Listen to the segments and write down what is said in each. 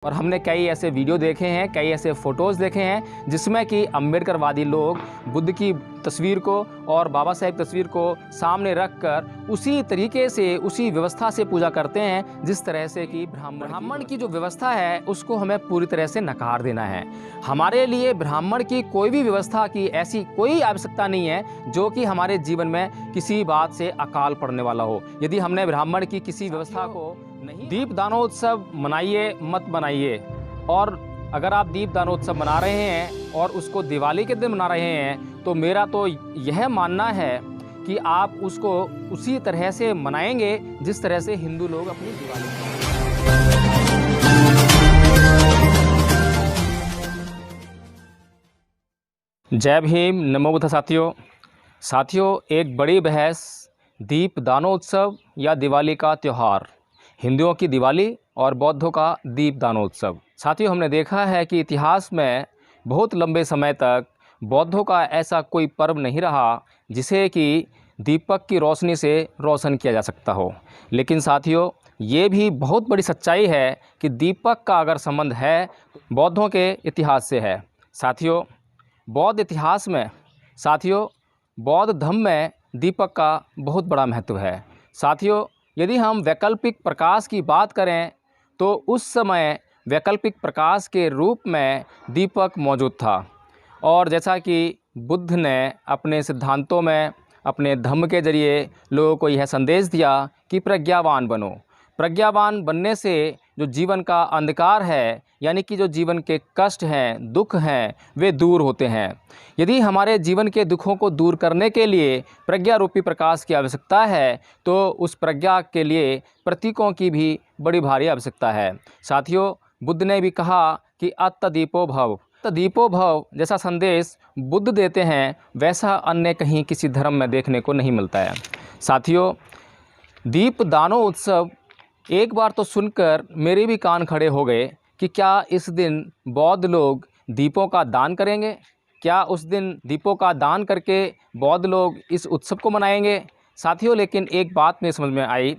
और हमने कई ऐसे वीडियो देखे हैं, कई ऐसे फ़ोटोज़ देखे हैं जिसमें कि अम्बेडकरवादी लोग बुद्ध की तस्वीर को और बाबा साहेब तस्वीर को सामने रखकर उसी तरीके से, उसी व्यवस्था से पूजा करते हैं जिस तरह से कि ब्राह्मण की जो व्यवस्था है उसको हमें पूरी तरह से नकार देना है। हमारे लिए ब्राह्मण की कोई भी व्यवस्था की ऐसी कोई आवश्यकता नहीं है जो कि हमारे जीवन में किसी बात से अकाल पड़ने वाला हो। यदि हमने ब्राह्मण की किसी व्यवस्था को नहीं, दीप दानोत्सव मनाइए मत बनाइए, और अगर आप दीप दानोत्सव मना रहे हैं और उसको दिवाली के दिन मना रहे हैं तो मेरा तो यह मानना है कि आप उसको उसी तरह से मनाएंगे जिस तरह से हिंदू लोग अपनी दिवाली जय भीम, नमो बुद्ध। साथियों, एक बड़ी बहस दीप दानोत्सव या दिवाली का त्यौहार, हिंदुओं की दिवाली और बौद्धों का दीप दानोत्सव। साथियों, हमने देखा है कि इतिहास में बहुत लंबे समय तक बौद्धों का ऐसा कोई पर्व नहीं रहा जिसे कि दीपक की रोशनी से रोशन किया जा सकता हो। लेकिन साथियों, ये भी बहुत बड़ी सच्चाई है कि दीपक का अगर संबंध है तो बौद्धों के इतिहास से है। साथियों, बौद्ध इतिहास में, बौद्ध धर्म में दीपक का बहुत बड़ा महत्व है। साथियों, यदि हम वैकल्पिक प्रकाश की बात करें तो उस समय वैकल्पिक प्रकाश के रूप में दीपक मौजूद था। और जैसा कि बुद्ध ने अपने सिद्धांतों में, अपने धम्म के जरिए लोगों को यह संदेश दिया कि प्रज्ञावान बनो। प्रज्ञावान बनने से जो जीवन का अंधकार है, यानी कि जो जीवन के कष्ट हैं, दुख हैं, वे दूर होते हैं। यदि हमारे जीवन के दुखों को दूर करने के लिए प्रज्ञा रूपी प्रकाश की आवश्यकता है तो उस प्रज्ञा के लिए प्रतीकों की भी बड़ी भारी आवश्यकता है। साथियों, बुद्ध ने भी कहा कि अत्तदीपो भव। दीपो भव जैसा संदेश बुद्ध देते हैं वैसा अन्य कहीं किसी धर्म में देखने को नहीं मिलता है। साथियों, दीप दानो उत्सव एक बार तो सुनकर मेरे भी कान खड़े हो गए कि क्या इस दिन बौद्ध लोग दीपों का दान करेंगे? क्या उस दिन दीपों का दान करके बौद्ध लोग इस उत्सव को मनाएंगे? साथियों, लेकिन एक बात मेरे समझ में आई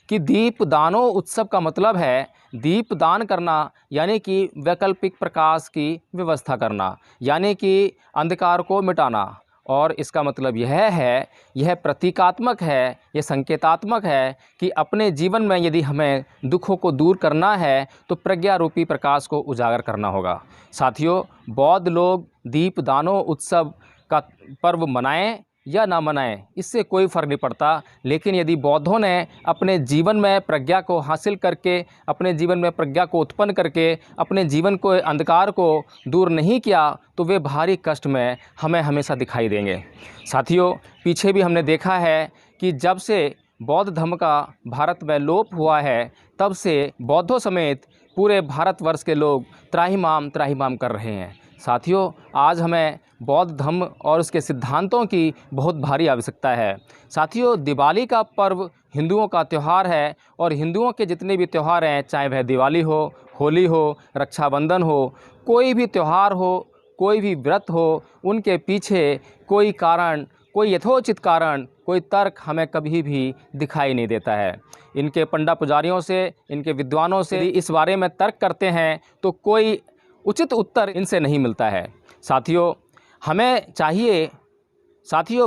कि दीप दानो उत्सव का मतलब है दीप दान करना, यानी कि वैकल्पिक प्रकाश की व्यवस्था करना, यानी कि अंधकार को मिटाना। और इसका मतलब यह है, यह प्रतीकात्मक है, यह संकेतात्मक है कि अपने जीवन में यदि हमें दुखों को दूर करना है तो प्रज्ञा रूपी प्रकाश को उजागर करना होगा। साथियों, बौद्ध लोग दीप दानो उत्सव का पर्व मनाएं या ना मनाएं, इससे कोई फ़र्क नहीं पड़ता। लेकिन यदि बौद्धों ने अपने जीवन में प्रज्ञा को हासिल करके, अपने जीवन में प्रज्ञा को उत्पन्न करके अपने जीवन को, अंधकार को दूर नहीं किया तो वे भारी कष्ट में हमें हमेशा दिखाई देंगे। साथियों, पीछे भी हमने देखा है कि जब से बौद्ध धर्म का भारत में लोप हुआ है तब से बौद्धों समेत पूरे भारतवर्ष के लोग त्राहिमाम त्राहिमाम कर रहे हैं। साथियों, आज हमें बौद्ध धर्म और उसके सिद्धांतों की बहुत भारी आवश्यकता है। साथियों, दिवाली का पर्व हिंदुओं का त्यौहार है और हिंदुओं के जितने भी त्यौहार हैं, चाहे वह दिवाली हो, होली हो, रक्षाबंधन हो, कोई भी त्यौहार हो, कोई भी व्रत हो, उनके पीछे कोई कारण, कोई यथोचित कारण, कोई तर्क हमें कभी भी दिखाई नहीं देता है। इनके पंडा पुजारियों से, इनके विद्वानों से इस बारे में तर्क करते हैं तो कोई उचित उत्तर इनसे नहीं मिलता है। साथियों, हमें चाहिए,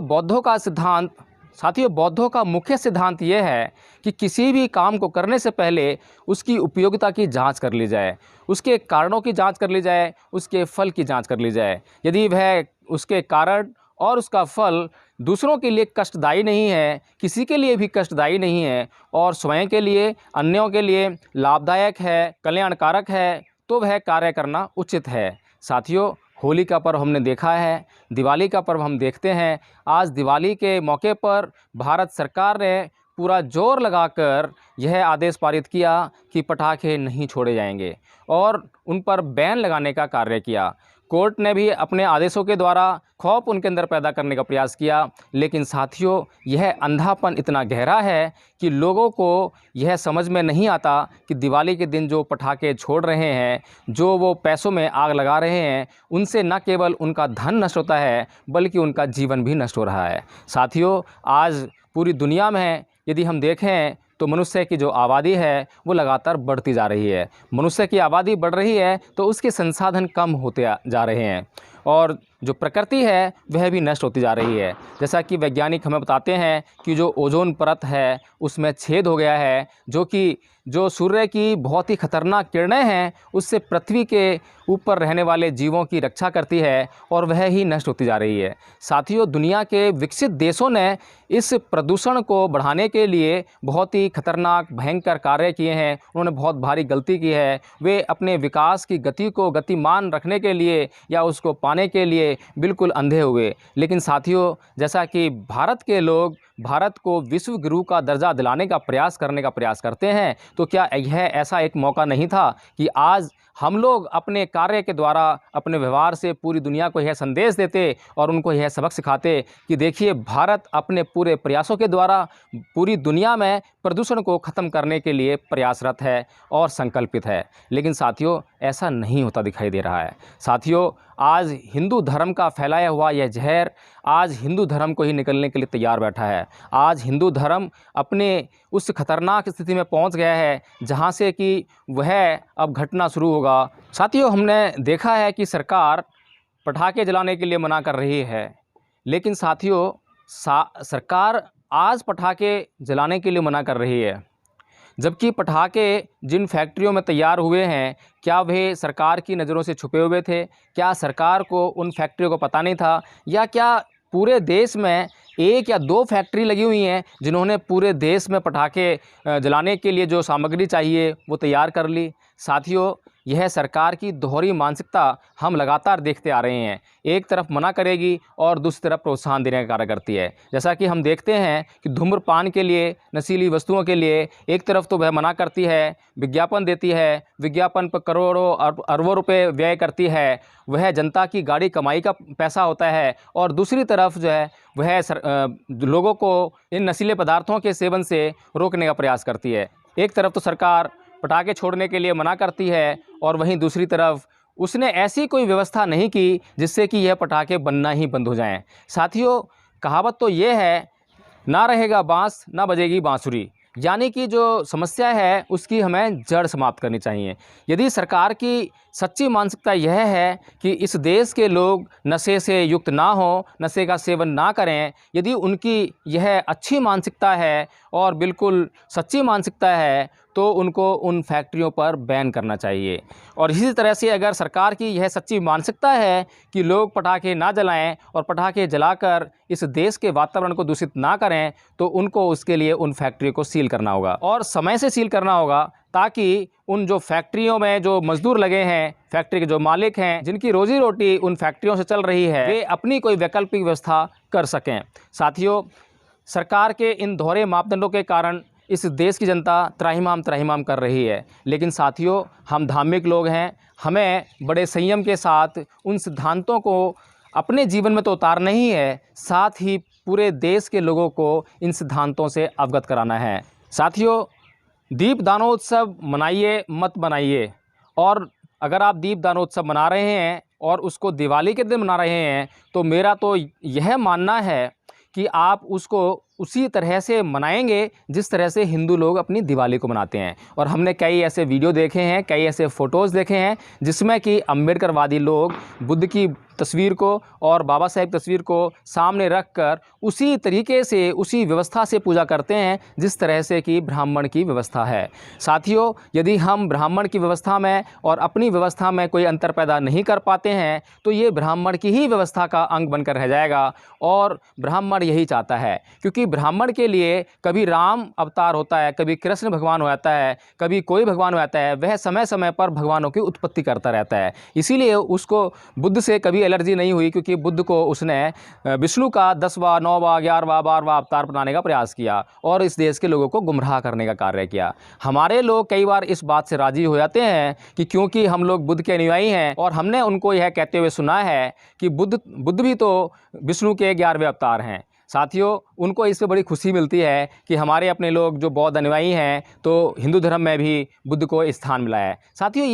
बौद्धों का मुख्य सिद्धांत ये है कि किसी भी काम को करने से पहले उसकी उपयोगिता की जांच कर ली जाए, उसके कारणों की जांच कर ली जाए, उसके फल की जांच कर ली जाए। यदि वह, उसके कारण और उसका फल दूसरों के लिए कष्टदायी नहीं है, किसी के लिए भी कष्टदायी नहीं है और स्वयं के लिए, अन्यों के लिए लाभदायक है, कल्याणकारक है, तो वह कार्य करना उचित है। साथियों, होली का पर्व हमने देखा है, दिवाली का पर्व हम देखते हैं। आज दिवाली के मौके पर भारत सरकार ने पूरा जोर लगाकर यह आदेश पारित किया कि पटाखे नहीं छोड़े जाएंगे और उन पर बैन लगाने का कार्य किया। कोर्ट ने भी अपने आदेशों के द्वारा खौफ उनके अंदर पैदा करने का प्रयास किया। लेकिन साथियों, यह अंधापन इतना गहरा है कि लोगों को यह समझ में नहीं आता कि दिवाली के दिन जो पटाखे छोड़ रहे हैं, जो वो पैसों में आग लगा रहे हैं, उनसे न केवल उनका धन नष्ट होता है बल्कि उनका जीवन भी नष्ट हो रहा है। साथियों, आज पूरी दुनिया में यदि हम देखें तो मनुष्य की जो आबादी है वो लगातार बढ़ती जा रही है। मनुष्य की आबादी बढ़ रही है तो उसके संसाधन कम होते जा रहे हैं और जो प्रकृति है वह भी नष्ट होती जा रही है। जैसा कि वैज्ञानिक हमें बताते हैं कि जो ओजोन परत है उसमें छेद हो गया है, जो सूर्य की बहुत ही खतरनाक किरणें हैं उससे पृथ्वी के ऊपर रहने वाले जीवों की रक्षा करती है और वह ही नष्ट होती जा रही है। साथियों, दुनिया के विकसित देशों ने इस प्रदूषण को बढ़ाने के लिए बहुत ही खतरनाक भयंकर कार्य किए हैं। उन्होंने बहुत भारी गलती की है। वे अपने विकास की गति को गतिमान रखने के लिए या उसको पाने के लिए बिल्कुल अंधे हुए। लेकिन साथियों, जैसा कि भारत के लोग भारत को विश्व गुरु का दर्जा दिलाने का प्रयास करते हैं, तो क्या यह ऐसा एक मौका नहीं था कि आज हम लोग अपने कार्य के द्वारा, अपने व्यवहार से पूरी दुनिया को यह संदेश देते और उनको यह सबक सिखाते कि देखिए, भारत अपने पूरे प्रयासों के द्वारा पूरी दुनिया में प्रदूषण को ख़त्म करने के लिए प्रयासरत है और संकल्पित है। लेकिन साथियों, ऐसा नहीं होता दिखाई दे रहा है। साथियों, आज हिंदू धर्म का फैलाया हुआ यह जहर आज हिंदू धर्म को ही निकलने के लिए तैयार बैठा है। आज हिंदू धर्म अपने उस खतरनाक स्थिति में पहुंच गया है जहां से कि वह अब घटना शुरू होगा। साथियों, हमने देखा है कि सरकार पटाखे जलाने के लिए मना कर रही है, लेकिन साथियों सरकार आज पटाखे जलाने के लिए मना कर रही है, जबकि पटाखे जिन फैक्ट्रियों में तैयार हुए हैं, क्या वे सरकार की नज़रों से छुपे हुए थे? क्या सरकार को उन फैक्ट्रियों को पता नहीं था? या क्या पूरे देश में 1 या 2 फैक्ट्री लगी हुई हैं जिन्होंने पूरे देश में पटाखे जलाने के लिए जो सामग्री चाहिए वो तैयार कर ली? साथियों, यह सरकार की दोहरी मानसिकता हम लगातार देखते आ रहे हैं। एक तरफ मना करेगी और दूसरी तरफ प्रोत्साहन देने का कार्य करती है। जैसा कि हम देखते हैं कि धूम्रपान के लिए, नशीली वस्तुओं के लिए एक तरफ तो वह मना करती है, विज्ञापन देती है, विज्ञापन पर करोड़ों अरबों रुपए व्यय करती है, वह जनता की गाढ़ी कमाई का पैसा होता है, और दूसरी तरफ जो है वह लोगों को इन नशीले पदार्थों के सेवन से रोकने का प्रयास करती है। एक तरफ तो सरकार पटाखे छोड़ने के लिए मना करती है और वहीं दूसरी तरफ उसने ऐसी कोई व्यवस्था नहीं की जिससे कि यह पटाखे बनना ही बंद हो जाएं। साथियों, कहावत तो ये है, ना रहेगा बांस ना बजेगी बांसुरी, यानी कि जो समस्या है उसकी हमें जड़ समाप्त करनी चाहिए। यदि सरकार की सच्ची मानसिकता यह है कि इस देश के लोग नशे से युक्त ना हों, नशे का सेवन ना करें, यदि उनकी यह अच्छी मानसिकता है और बिल्कुल सच्ची मानसिकता है, तो उनको उन फैक्ट्रियों पर बैन करना चाहिए। और इसी तरह से अगर सरकार की यह सच्ची मानसिकता है कि लोग पटाखे ना जलाएं और पटाखे जलाकर इस देश के वातावरण को दूषित ना करें, तो उनको उसके लिए उन फैक्ट्रियों को सील करना होगा और समय से सील करना होगा, ताकि उन जो फैक्ट्रियों में जो मजदूर लगे हैं, फैक्ट्री के जो मालिक हैं, जिनकी रोजी रोटी उन फैक्ट्रियों से चल रही है, वे अपनी कोई वैकल्पिक व्यवस्था कर सकें। साथियों, सरकार के इन दोहरे मापदंडों के कारण इस देश की जनता त्राहिमाम कर रही है। लेकिन साथियों, हम धार्मिक लोग हैं, हमें बड़े संयम के साथ उन सिद्धांतों को अपने जीवन में तो उतारना ही है, साथ ही पूरे देश के लोगों को इन सिद्धांतों से अवगत कराना है। साथियों, दीप दानोत्सव मनाइए मत बनाइए, और अगर आप दीप दानोत्सव मना रहे हैं और उसको दिवाली के दिन मना रहे हैं, तो मेरा तो यह मानना है कि आप उसको उसी तरह से मनाएंगे जिस तरह से हिंदू लोग अपनी दिवाली को मनाते हैं। और हमने कई ऐसे वीडियो देखे हैं, कई ऐसे फ़ोटोज़ देखे हैं जिसमें कि अम्बेडकरवादी लोग बुद्ध की तस्वीर को और बाबा साहेब तस्वीर को सामने रखकर उसी तरीके से, उसी व्यवस्था से पूजा करते हैं जिस तरह से कि ब्राह्मण की व्यवस्था है। साथियों, यदि हम ब्राह्मण की व्यवस्था में और अपनी व्यवस्था में कोई अंतर पैदा नहीं कर पाते हैं, तो ये ब्राह्मण की ही व्यवस्था का अंग बनकर रह जाएगा। और ब्राह्मण यही चाहता है, क्योंकि ब्राह्मण के लिए कभी राम अवतार होता है, कभी कृष्ण भगवान हो जाता है, कभी कोई भगवान हो जाता है, वह समय समय पर भगवानों की उत्पत्ति करता रहता है। इसीलिए उसको बुद्ध से कभी एलर्जी नहीं हुई, क्योंकि बुद्ध को उसने विष्णु का 10वां 9वां 11वां 12वां अवतार बनाने का प्रयास किया और इस देश के लोगों को गुमराह करने का कार्य किया। हमारे लोग कई बार इस बात से राजी हो जाते हैं कि क्योंकि हम लोग बुद्ध के अनुयायी हैं, और हमने उनको यह कहते हुए सुना है कि बुद्ध भी तो विष्णु के 11वें अवतार हैं। साथियों, उनको इससे बड़ी खुशी मिलती है कि हमारे अपने लोग जो बौद्ध अनुयायी हैं तो हिंदू धर्म में भी बुद्ध को स्थान मिला है। साथियों,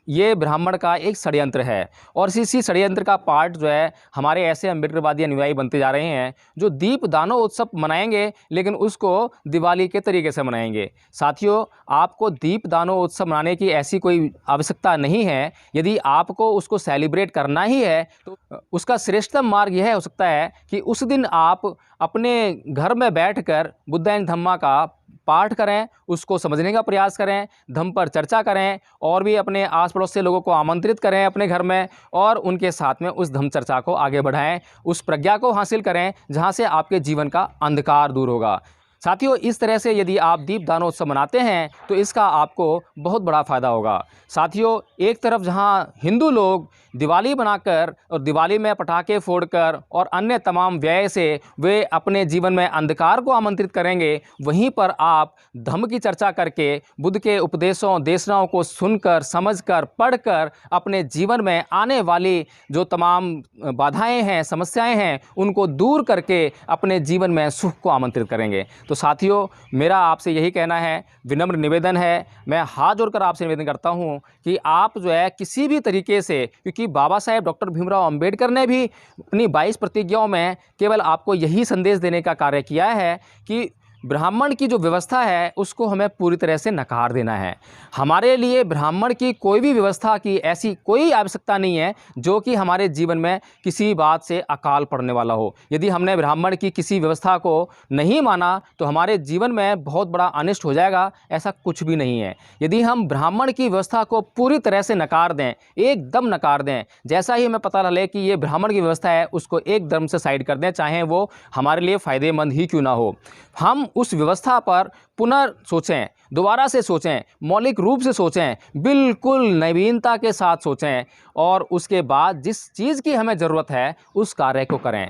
ये ब्राह्मण का एक षड्यंत्र है और इसी षड्यंत्र का पार्ट जो है हमारे ऐसे अम्बेडकरवादी अनुयायी बनते जा रहे हैं जो दीप दानो उत्सव मनाएंगे लेकिन उसको दिवाली के तरीके से मनाएंगे। साथियों, आपको दीप दानो उत्सव मनाने की ऐसी कोई आवश्यकता नहीं है। यदि आपको उसको सेलिब्रेट करना ही है तो उसका श्रेष्ठतम मार्ग यह हो सकता है कि उस दिन आप अपने घर में बैठकर बुद्धायन धम्मा का पाठ करें, उसको समझने का प्रयास करें, धम्म पर चर्चा करें और भी अपने आस पड़ोस से लोगों को आमंत्रित करें अपने घर में और उनके साथ में उस धम्म चर्चा को आगे बढ़ाएं, उस प्रज्ञा को हासिल करें जहां से आपके जीवन का अंधकार दूर होगा। साथियों, इस तरह से यदि आप दीप दानोत्सव मनाते हैं तो इसका आपको बहुत बड़ा फ़ायदा होगा। साथियों, एक तरफ जहां हिंदू लोग दिवाली बनाकर और दिवाली में पटाखे फोड़कर और अन्य तमाम व्यय से वे अपने जीवन में अंधकार को आमंत्रित करेंगे, वहीं पर आप धम्म की चर्चा करके बुद्ध के उपदेशों देशनाओं को सुनकर, समझकर, पढ़कर अपने जीवन में आने वाली जो तमाम बाधाएं हैं, समस्याएं हैं, उनको दूर करके अपने जीवन में सुख को आमंत्रित करेंगे। तो साथियों, मेरा आपसे यही कहना है, विनम्र निवेदन है, मैं हाथ जोड़कर आपसे निवेदन करता हूं कि आप जो है किसी भी तरीके से, क्योंकि बाबा साहेब डॉक्टर भीमराव अंबेडकर ने भी अपनी 22 प्रतिज्ञाओं में केवल आपको यही संदेश देने का कार्य किया है कि ब्राह्मण की जो व्यवस्था है उसको हमें पूरी तरह से नकार देना है। हमारे लिए ब्राह्मण की कोई भी व्यवस्था की ऐसी कोई आवश्यकता नहीं है जो कि हमारे जीवन में किसी बात से अकाल पड़ने वाला हो। यदि हमने ब्राह्मण की किसी व्यवस्था को नहीं माना तो हमारे जीवन में बहुत बड़ा अनिष्ट हो जाएगा, ऐसा कुछ भी नहीं है। यदि हम ब्राह्मण की व्यवस्था को पूरी तरह से नकार दें, एकदम नकार दें, जैसा ही हमें पता चले कि ये ब्राह्मण की व्यवस्था है उसको एकदम से साइड कर दें, चाहे वो हमारे लिए फ़ायदेमंद ही क्यों ना हो। हम उस व्यवस्था पर पुनः सोचें, दोबारा से सोचें, मौलिक रूप से सोचें, बिल्कुल नवीनता के साथ सोचें और उसके बाद जिस चीज़ की हमें ज़रूरत है उस कार्य को करें,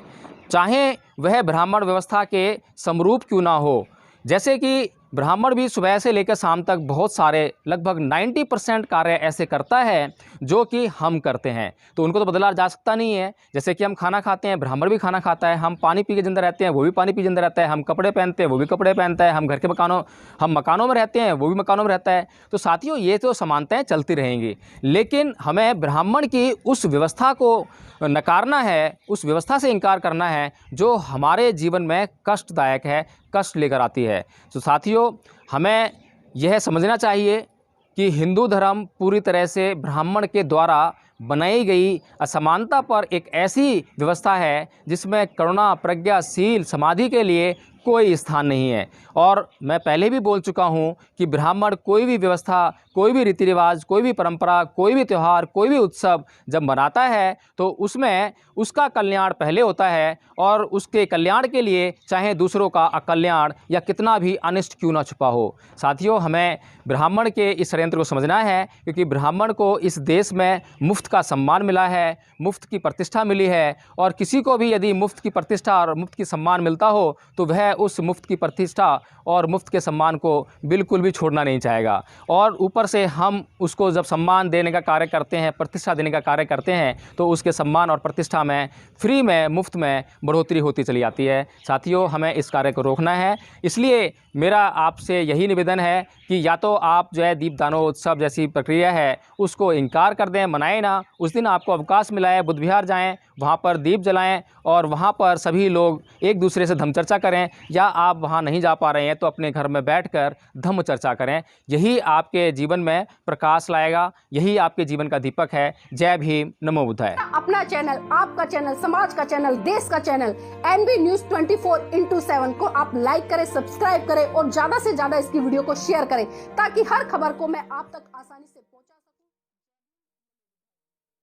चाहे वह ब्राह्मण व्यवस्था के समरूप क्यों ना हो। जैसे कि ब्राह्मण भी सुबह से लेकर शाम तक बहुत सारे लगभग 90% कार्य ऐसे करता है जो कि हम करते हैं, तो उनको तो बदला जा सकता नहीं है। जैसे कि हम खाना खाते हैं, ब्राह्मण भी खाना खाता है, हम पानी पी के जिंदा रहते हैं, वो भी पानी पी जिंदा रहता है, हम कपड़े पहनते हैं, वो भी कपड़े पहनता है, हम मकानों में रहते हैं, वो भी मकानों में रहता है। तो साथियों, ये तो समानताएं चलती रहेंगी, लेकिन हमें ब्राह्मण की उस व्यवस्था को नकारना है, उस व्यवस्था से इनकार करना है जो हमारे जीवन में कष्टदायक है, कष्ट लेकर आती है। तो साथियों, हमें यह समझना चाहिए कि हिंदू धर्म पूरी तरह से ब्राह्मण के द्वारा बनाई गई असमानता पर एक ऐसी व्यवस्था है जिसमें करुणा, प्रज्ञा, शील, समाधि के लिए कोई स्थान नहीं है। और मैं पहले भी बोल चुका हूँ कि ब्राह्मण कोई भी व्यवस्था, कोई भी रीति रिवाज, कोई भी परंपरा, कोई भी त्यौहार, कोई भी उत्सव जब मनाता है तो उसमें उसका कल्याण पहले होता है और उसके कल्याण के लिए चाहे दूसरों का अकल्याण या कितना भी अनिष्ट क्यों ना छुपा हो। साथियों, हमें ब्राह्मण के इस षड्यंत्र को समझना है, क्योंकि ब्राह्मण को इस देश में मुफ्त का सम्मान मिला है, मुफ्त की प्रतिष्ठा मिली है और किसी को भी यदि मुफ्त की प्रतिष्ठा और मुफ्त की सम्मान मिलता हो तो वह उस मुफ्त की प्रतिष्ठा और मुफ्त के सम्मान को बिल्कुल भी छोड़ना नहीं चाहेगा। और ऊपर से हम उसको जब सम्मान देने का कार्य करते हैं, प्रतिष्ठा देने का कार्य करते हैं, तो उसके सम्मान और प्रतिष्ठा में फ्री में, मुफ्त में बढ़ोतरी होती चली जाती है। साथियों, हमें इस कार्य को रोकना है। इसलिए मेरा आपसे यही निवेदन है कि या तो आप जो है दीपदानो उत्सव जैसी प्रक्रिया है उसको इनकार कर दें, मनाएं ना। उस दिन आपको अवकाश मिला है, बुद्ध विहार जाएँ, वहाँ पर दीप जलाएं और वहाँ पर सभी लोग एक दूसरे से धम्म चर्चा करें, या आप वहाँ नहीं जा पा रहे हैं तो अपने घर में बैठकर धम्म चर्चा करें। यही आपके जीवन में प्रकाश लाएगा, यही आपके जीवन का दीपक है। जय भीम, नमो बुद्धाय। अपना चैनल, आपका चैनल, समाज का चैनल, देश का चैनल एनबी न्यूज 24/7 को आप लाइक करें, सब्सक्राइब करें और ज्यादा से ज्यादा इसकी वीडियो को शेयर करें ताकि हर खबर को मैं आप तक आसानी से